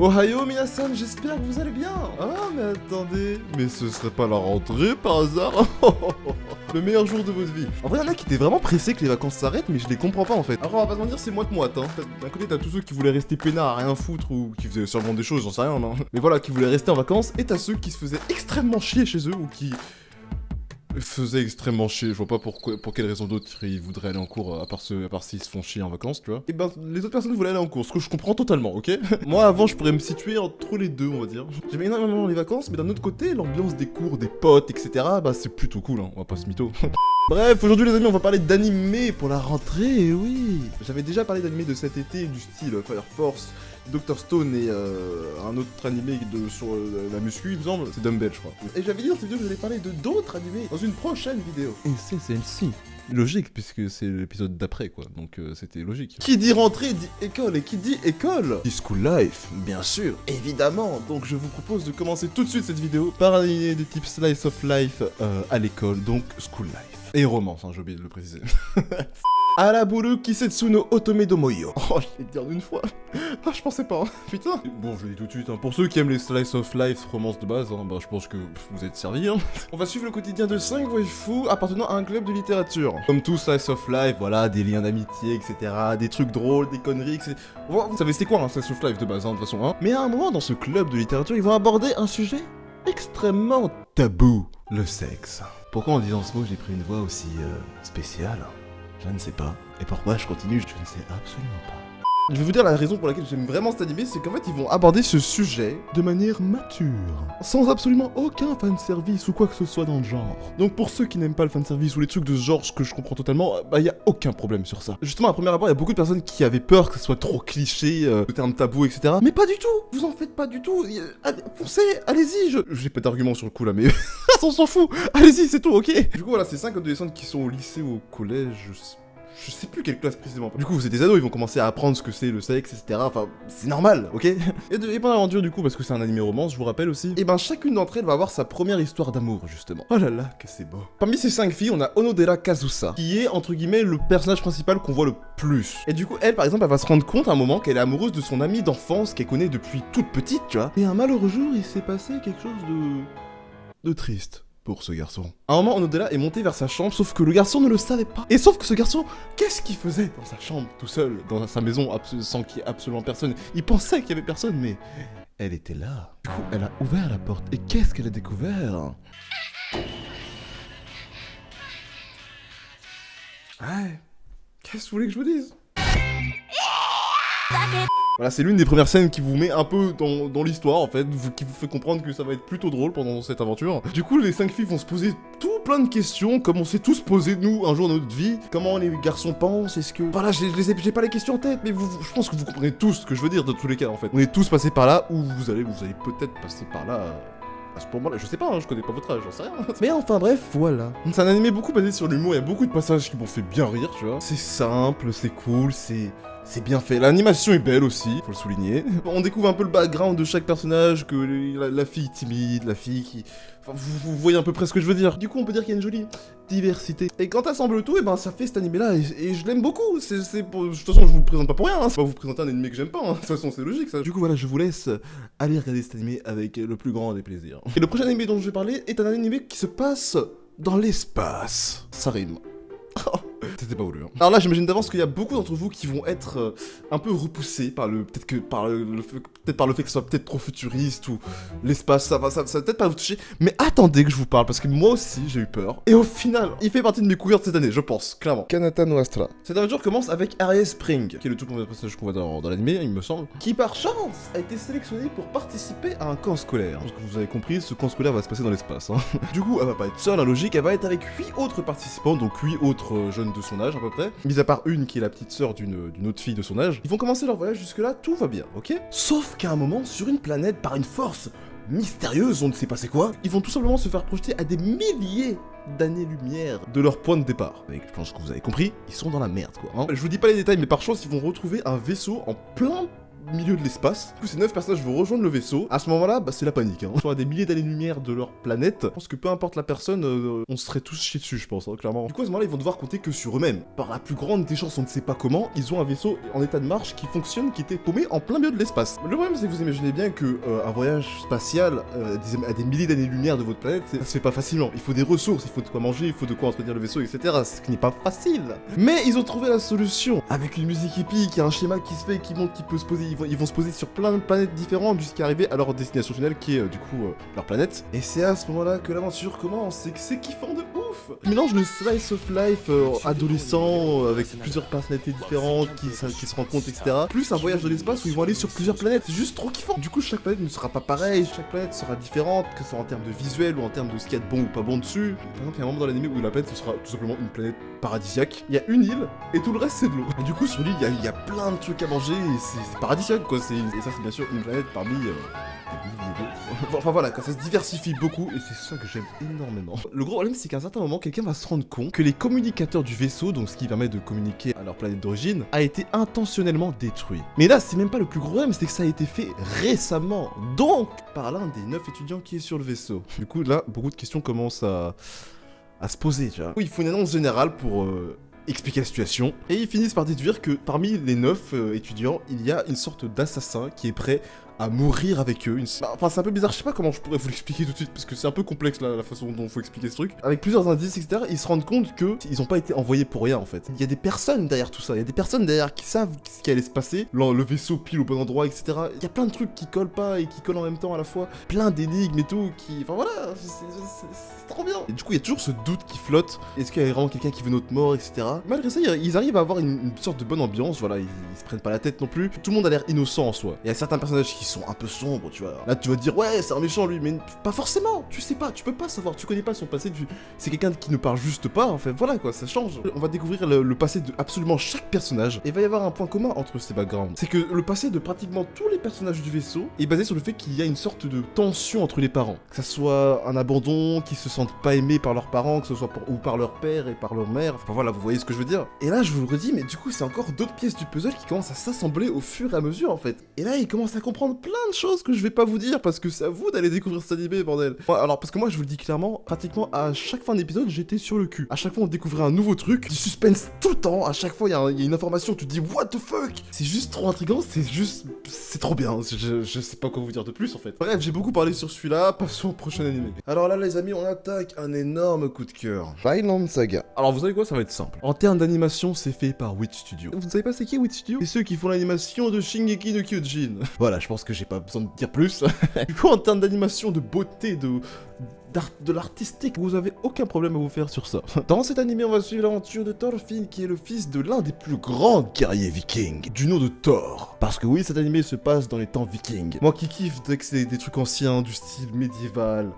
Ohio minasan, j'espère que vous allez bien. Ah mais attendez, mais ce serait pas la rentrée par hasard? Le meilleur jour de votre vie. En vrai, y'en a qui étaient vraiment pressés que les vacances s'arrêtent, mais je les comprends pas en fait. Alors on va pas se mentir, c'est moite-moite hein. D'un côté t'as tous ceux qui voulaient rester peinards à rien foutre ou qui faisaient sûrement des choses, j'en sais rien non. Mais voilà, qui voulaient rester en vacances, et t'as ceux qui se faisaient extrêmement chier chez eux ou qui faisait extrêmement chier, je vois pas pour quelle raison d'autre ils voudraient aller en cours, à part s'ils se font chier en vacances, tu vois. Et ben, les autres personnes voulaient aller en cours, ce que je comprends totalement, ok. Moi, avant, je pourrais me situer entre les deux, on va dire. J'aimais énormément les vacances, mais d'un autre côté, l'ambiance des cours, des potes, etc., bah c'est plutôt cool, hein, on va pas se mytho. Bref, aujourd'hui les amis, on va parler d'animé pour la rentrée, et oui. J'avais déjà parlé d'animé de cet été, du style Fire Force, Dr Stone et un autre animé sur la muscu, il me semble, c'est Dumbbell je crois. Et j'avais dit dans cette vidéo que j'allais parler de d'autres animés dans une prochaine vidéo. Et c'est celle-ci. Logique, puisque c'est l'épisode d'après quoi, donc c'était logique. Qui dit rentrée dit école, et qui dit école dit school life, bien sûr, évidemment. Donc je vous propose de commencer tout de suite cette vidéo par un animé de type slice of life à l'école, donc school life. Et romance, hein, j'ai oublié de le préciser. Araburu Kisetsu no Otome do Moyo. Oh, je l'ai dit en une fois. Ah, je pensais pas, hein. Putain. Bon, je le dis tout de suite, hein. Pour ceux qui aiment les slice of life romances de base, hein, bah, je pense que vous êtes servis, hein. On va suivre le quotidien de 5 waifus appartenant à un club de littérature. Comme tout slice of life, voilà, des liens d'amitié, etc. Des trucs drôles, des conneries, etc. Vous savez c'est quoi un slice of life de base, hein, de toute façon, hein. Mais à un moment, dans ce club de littérature, ils vont aborder un sujet extrêmement tabou. Le sexe. Pourquoi en disant ce mot, j'ai pris une voix aussi spéciale? Je ne sais pas. Et pourquoi je continue, je ne sais absolument pas. Je vais vous dire la raison pour laquelle j'aime vraiment cet animé, c'est qu'en fait ils vont aborder ce sujet de manière mature, sans absolument aucun fanservice ou quoi que ce soit dans le genre. Donc pour ceux qui n'aiment pas le fanservice ou les trucs de ce genre, ce que je comprends totalement, bah y a aucun problème sur ça. Justement à première abord, il y a beaucoup de personnes qui avaient peur que ce soit trop cliché, le terme tabou, etc. Mais pas du tout. Vous en faites pas du tout. Foncez, allez-y. J'ai pas d'argument sur le coup là, mais on s'en fout. Allez-y, c'est tout, ok. Du coup voilà, c'est 5 adolescentes qui sont au lycée ou au collège. Je sais plus quelle classe précisément. Du coup, vous êtes des ados, ils vont commencer à apprendre ce que c'est le sexe, etc. Enfin, c'est normal, ok. Et pendant l'aventure, du coup, parce que c'est un animé romance, je vous rappelle aussi, et ben chacune d'entre elles va avoir sa première histoire d'amour, justement. Oh là là, que c'est beau. Parmi ces 5 filles, on a Onodera Kazusa, qui est, entre guillemets, le personnage principal qu'on voit le plus. Et du coup, elle, par exemple, elle va se rendre compte à un moment qu'elle est amoureuse de son amie d'enfance qu'elle connaît depuis toute petite, tu vois. Et un malheureux jour, il s'est passé quelque chose de triste pour ce garçon. À un moment, Onodera est monté vers sa chambre, sauf que le garçon ne le savait pas. Et sauf que ce garçon, qu'est-ce qu'il faisait dans sa chambre, tout seul, dans sa maison, sans qu'il y ait absolument personne? Il pensait qu'il y avait personne, mais elle était là. Du coup, elle a ouvert la porte, et qu'est-ce qu'elle a découvert? Ouais, qu'est-ce que vous voulez que je vous dise? Voilà, c'est l'une des premières scènes qui vous met un peu dans l'histoire, en fait, qui vous fait comprendre que ça va être plutôt drôle pendant cette aventure. Du coup, les 5 filles vont se poser tout plein de questions, comme on s'est tous posé, nous, un jour dans notre vie. Comment les garçons pensent, est-ce que... Voilà, j'ai pas les questions en tête, mais je pense que vous comprenez tous ce que je veux dire, dans tous les cas, en fait. On est tous passés par là, ou vous allez peut-être passer par là... À ce moment-là, je sais pas, hein, je connais pas votre âge, j'en sais rien. Mais enfin bref, voilà. C'est un animé beaucoup basé sur l'humour, il y a beaucoup de passages qui m'ont fait bien rire, tu vois. C'est simple, c'est cool, c'est bien fait. L'animation est belle aussi, faut le souligner. On découvre un peu le background de chaque personnage, que la fille timide, la fille qui... Enfin, vous voyez à peu près ce que je veux dire. Du coup, on peut dire qu'il y a une jolie diversité. Et quand t'assembles tout, et ben ça fait cet animé-là, et je l'aime beaucoup. De toute façon, je vous le présente pas pour rien, hein. C'est pas vous présenter un animé que j'aime pas, hein. De toute façon, c'est logique, ça. Du coup, voilà, je vous laisse aller regarder cet animé avec le plus grand des plaisirs. Et le prochain animé dont je vais parler est un animé qui se passe dans l'espace. Ça rime. C'était pas voulu, hein. Alors là, j'imagine d'avance qu'il y a beaucoup d'entre vous qui vont être un peu repoussés par peut-être par le fait que ce soit peut-être trop futuriste ou l'espace, ça va peut-être pas vous toucher. Mais attendez que je vous parle, parce que moi aussi j'ai eu peur. Et au final, il fait partie de mes couvertures cette année, je pense, clairement. Kanata no Astra. Cette aventure commence avec Aries Spring, qui est le tout premier personnage qu'on voit dans l'animé, il me semble, qui par chance a été sélectionné pour participer à un camp scolaire. Parce que vous avez compris, ce camp scolaire va se passer dans l'espace, hein. Du coup, elle va pas être seule, la logique, elle va être avec 8 autres participants, donc 8 autres jeunes de son âge à peu près, mis à part une qui est la petite sœur d'une autre fille de son âge. Ils vont commencer leur voyage jusque-là, tout va bien, ok? Sauf qu'à un moment, sur une planète, par une force mystérieuse, on ne sait pas c'est quoi, ils vont tout simplement se faire projeter à des milliers d'années-lumière de leur point de départ. Et je pense que vous avez compris, ils sont dans la merde, quoi, hein. Je vous dis pas les détails, mais par chance, ils vont retrouver un vaisseau en plein milieu de l'espace. Du coup, ces 9 personnages vont rejoindre le vaisseau. À ce moment-là, bah, c'est la panique. Ils sont à des milliers d'années-lumière de leur planète. Je pense que peu importe la personne, on serait tous chiés dessus, je pense, clairement. Du coup, à ce moment-là, ils vont devoir compter que sur eux-mêmes. Par la plus grande des chances, on ne sait pas comment, ils ont un vaisseau en état de marche qui fonctionne, qui était paumé en plein milieu de l'espace. Le problème, c'est que vous imaginez bien que un voyage spatial à des milliers d'années-lumière de votre planète, ça se fait pas facilement. Il faut des ressources, il faut de quoi manger, il faut de quoi entretenir le vaisseau, etc. Ce qui n'est pas facile. Mais ils ont trouvé la solution. Avec une musique épique, un schéma qui se fait, qui montre qu'il peut se poser, ils vont se poser sur plein de planètes différentes jusqu'à arriver à leur destination finale qui est du coup leur planète. Et c'est à ce moment-là que l'aventure commence, c'est kiffant de ouf. Mélange le slice of life adolescent avec plusieurs personnalités différentes qui se rencontrent, etc. Plus un voyage de l'espace où ils vont aller sur plusieurs planètes. C'est juste trop kiffant. Du coup, chaque planète ne sera pas pareille, chaque planète sera différente, que ce soit en termes de visuel ou en termes de ce qu'il y a de bon ou pas bon dessus. Par exemple, il y a un moment dans l'anime où la planète ce sera tout simplement une planète paradisiaque. Il y a une île et tout le reste c'est de l'eau. Et du coup, sur l'île, il y a plein de trucs à manger et c'est paradisiaque quoi. Et ça, c'est bien sûr une planète parmi des milliers d'autres. Enfin voilà, ça se diversifie beaucoup et c'est ça que j'aime énormément. Le gros problème, c'est qu'à un certain moment, quelqu'un va se rendre compte que les communicateurs du vaisseau, donc ce qui permet de communiquer à leur planète d'origine, a été intentionnellement détruit. Mais là, c'est même pas le plus gros problème, c'est que ça a été fait récemment. Donc, par l'un des 9 étudiants qui est sur le vaisseau. Du coup, là, beaucoup de questions commencent à se poser, tu vois. Il faut une annonce générale pour expliquer la situation. Et ils finissent par déduire que parmi les 9 étudiants, il y a une sorte d'assassin qui est prêt à mourir avec eux. Enfin, c'est un peu bizarre, je sais pas comment je pourrais vous l'expliquer tout de suite, parce que c'est un peu complexe la façon dont il faut expliquer ce truc. Avec plusieurs indices, etc., ils se rendent compte que ils ont pas été envoyés pour rien, en fait. Il y a des personnes derrière tout ça, il y a des personnes derrière qui savent ce qui allait se passer, le vaisseau pile au bon endroit, etc. Il y a plein de trucs qui collent pas et qui collent en même temps à la fois, plein d'énigmes et tout, qui... Enfin voilà, c'est trop bien. Et du coup, il y a toujours ce doute qui flotte, est-ce qu'il y a vraiment quelqu'un qui veut notre mort, etc. Malgré ça, ils arrivent à avoir une sorte de bonne ambiance, voilà, ils se prennent pas la tête non plus. Tout le monde a l'air innocent en soi. Il y a certains personnages qui sont un peu sombres, tu vois. Là, tu vas te dire, ouais, c'est un méchant lui, mais pas forcément. Tu sais pas, tu peux pas savoir, tu connais pas son passé. C'est quelqu'un qui ne parle juste pas, en fait. Voilà quoi, ça change. On va découvrir le passé de absolument chaque personnage. Et il va y avoir un point commun entre ces backgrounds. C'est que le passé de pratiquement tous les personnages du vaisseau est basé sur le fait qu'il y a une sorte de tension entre les parents. Que ça soit un abandon, qu'ils se sentent pas aimés par leurs parents, que ce soit ou par leur père et par leur mère. Enfin voilà, vous voyez ce que je veux dire. Et là, je vous le redis, mais du coup, c'est encore d'autres pièces du puzzle qui commencent à s'assembler au fur et à mesure, en fait. Et là, ils commencent à comprendre plein de choses que je vais pas vous dire parce que c'est à vous d'aller découvrir cet animé, bordel. Ouais, alors, parce que moi, je vous le dis clairement, pratiquement à chaque fin d'épisode, j'étais sur le cul. À chaque fois, on découvrait un nouveau truc, du suspense tout le temps. À chaque fois, il y a une information, tu te dis, what the fuck? C'est juste trop intriguant, c'est trop bien. Je sais pas quoi vous dire de plus, en fait. Bref, j'ai beaucoup parlé sur celui-là, passons au prochain animé. Alors là, les amis, on attaque un énorme coup de cœur. Vinland Saga. Alors, vous savez quoi? Ça va être simple. En termes d'animation, c'est fait par Wit Studio. Vous ne savez pas c'est qui Wit Studio? C'est ceux qui font l'animation de Shingeki no Kyojin. Voilà, je pense que j'ai pas besoin de dire plus. Du coup, en termes d'animation, de beauté, de l'artistique, vous avez aucun problème à vous faire sur ça. Dans cet animé, on va suivre l'aventure de Thorfinn, qui est le fils de l'un des plus grands guerriers vikings, du nom de Thor. Parce que oui, cet animé se passe dans les temps vikings. Moi qui kiffe dès que c'est des trucs anciens, du style médiéval,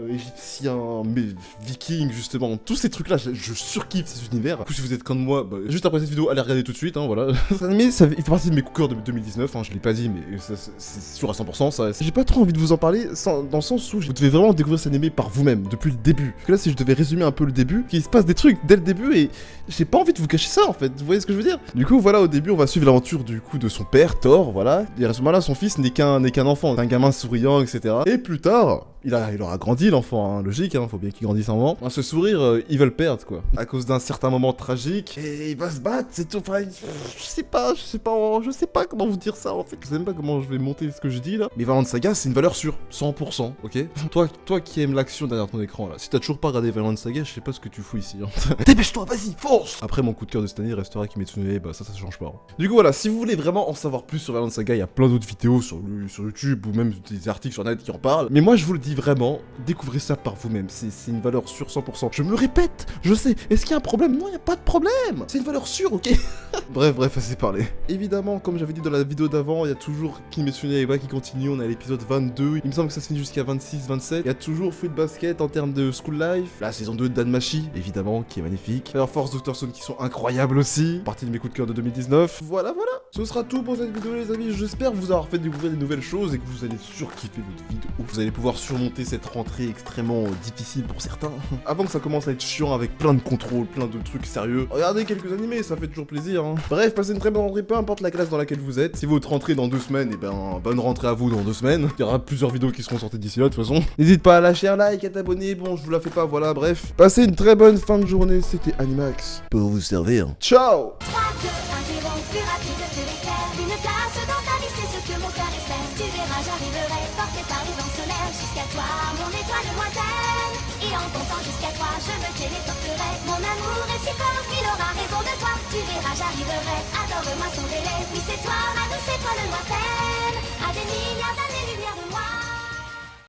égyptien, mais viking justement, tous ces trucs là, je surkiffe ces univers. Du coup, si vous êtes comme moi, bah, juste après cette vidéo, allez regarder tout de suite, hein, voilà. Cet animé, il fait partie de mes coups de cœur de 2019, hein, je l'ai pas dit, mais c'est sûr à 100%, ça. J'ai pas trop envie de vous en parler, dans le sens où vous devez vraiment découvrir cet animé par vous-même, depuis le début. Parce que là, si je devais résumer un peu le début, il se passe des trucs dès le début et j'ai pas envie de vous cacher ça en fait, vous voyez ce que je veux dire? Du coup, voilà, au début, on va suivre l'aventure du coup de son père, Thor, voilà. Et à ce moment-là, son fils n'est qu'un enfant, un gamin souriant, etc. Et plus tard, il aura grandi l'enfant, hein, logique, hein, faut bien qu'il grandisse un moment. Ce sourire, ils veulent perdre quoi. À cause d'un certain moment tragique. Et il va se battre, c'est tout. Enfin, je sais pas comment vous dire ça en fait. Je sais même pas comment je vais monter ce que je dis là. Mais Vinland Saga, c'est une valeur sûre, 100%, ok? Toi qui aimes l'action derrière ton écran là, si t'as toujours pas regardé Vinland Saga, je sais pas ce que tu fous ici. Hein. Dépêche-toi, vas-y, fonce! Après, mon coup de cœur de cette année restera Kimetsu no Yaiba, ça change pas. Hein. Du coup, voilà, si vous voulez vraiment en savoir plus sur Vinland Saga, il y a plein d'autres vidéos sur YouTube ou même des articles sur net qui en parlent. Mais moi, je vous le dis vraiment, découvrez ça par vous-même. C'est une valeur sûre 100%. Je me répète, je sais. Est-ce qu'il y a un problème? Non, il n'y a pas de problème. C'est une valeur sûre, ok? Bref, assez parlé. Évidemment, comme j'avais dit dans la vidéo d'avant, il y a toujours Kimetsu no Yaiba qui continue. On est à l'épisode 22. Il me semble que ça se finit jusqu'à 26, 27. Il y a toujours Fruit Basket en termes de School Life. La saison 2 de Danmachi, évidemment, qui est magnifique. Air Force, Dr. Stone qui sont incroyables aussi. Partie de mes coups de cœur de 2019. Voilà. Ce sera tout pour cette vidéo, les amis. J'espère vous avoir fait découvrir des nouvelles choses et que vous allez surkiffer votre vidéo. Vous allez pouvoir surmonter cette rentrée extrêmement difficile pour certains. Avant que ça commence à être chiant avec plein de contrôles, plein de trucs sérieux. Regardez quelques animés, ça fait toujours plaisir. Hein. Bref, passez une très bonne rentrée, peu importe la classe dans laquelle vous êtes. Si votre rentrée dans 2 semaines, et ben bonne rentrée à vous dans 2 semaines. Il y aura plusieurs vidéos qui seront sorties d'ici là de toute façon. N'hésite pas à lâcher un like, à t'abonner, bon je vous la fais pas, voilà, bref. Passez une très bonne fin de journée, c'était Animax pour vous servir. Ciao. 3, 2, 1, 0, plus rapide que l'éclair. Une place dans ta vie, c'est ce que mon cœur espère. Tu verras, j'arriverai, porté par les vents solaires. Jusqu'à toi, mon étoile lointaine. Et en comptant jusqu'à toi, je me téléporterai. Mon amour est si fort, il aura raison de toi. Tu verras, j'arriverai, adore-moi son délai. Oui, c'est toi,